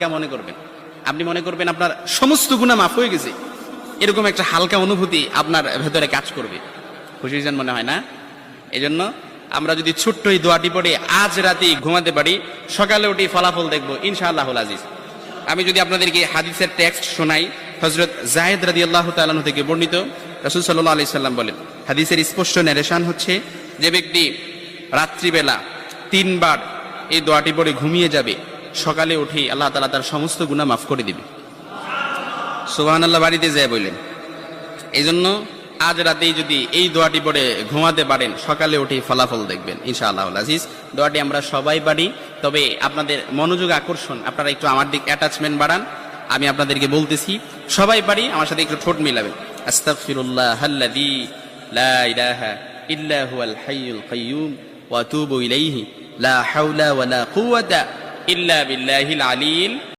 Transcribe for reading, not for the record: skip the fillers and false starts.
মনে করবেন, আপনি মনে করবেন আপনার সমস্ত গুনাহ মাফ হয়ে গেছে, এরকম একটা হালকা অনুভূতি আপনার ভেতরে কাজ করবে। খুশির জন্য মনে হয় না? এজন্য আমরা যদি ছোট্ট এই দোয়াটি পড়ে আজ রাতে ঘুমাতে পারি, সকালে উঠে ফলাফল দেখবো ইনশাআল্লাহুল আজিজ। আমি যদি আপনাদেরকে হাদিসের টেক্সট শোনাই, হযরত যায়েদ রাদিয়াল্লাহু তাআলা আনহু থেকে বর্ণিত, রাসূল সাল্লাল্লাহু আলাইহি সাল্লাম বলেন, হাদিসের স্পষ্ট ন্যারেশন হচ্ছে, যে ব্যক্তি রাত্রিবেলা 3 বার এই দোয়াটি পড়ে ঘুমিয়ে যাবে, সকালে উঠে আল্লাহ তাআলা তার সমস্ত গুনাহ মাফ করে দিবে। সুবহানাল্লাহ বাড়িতে যায় বললেন। এই জন্য আজ রাতেই যদি এই দোয়াটি পড়ে ঘুমাতে পারেন, সকালে উঠে ফলাফল দেখবেন ইনশাআল্লাহুল আজিজ। দোয়াটি আমরা সবাই পারি, তবে আপনাদের মনোযোগ আকর্ষণ, আপনারা একটু আমার দিক অ্যাটাচমেন্ট বাড়ান। আমি আপনাদেরকে বলতেছি, সবাই পারি, আমার সাথে একটু ঠোঁট মিলাবেন। আস্তাগফিরুল্লাহাল্লাযী লা ইলাহা ইল্লা হুয়াল হাইয়ুল কাইয়্যুম ওয়া আতুবু ইলাইহি লা হাওলা ওয়ালা কুওয়াতা ইল্লা বিল্লাহিল আলিয়্যিল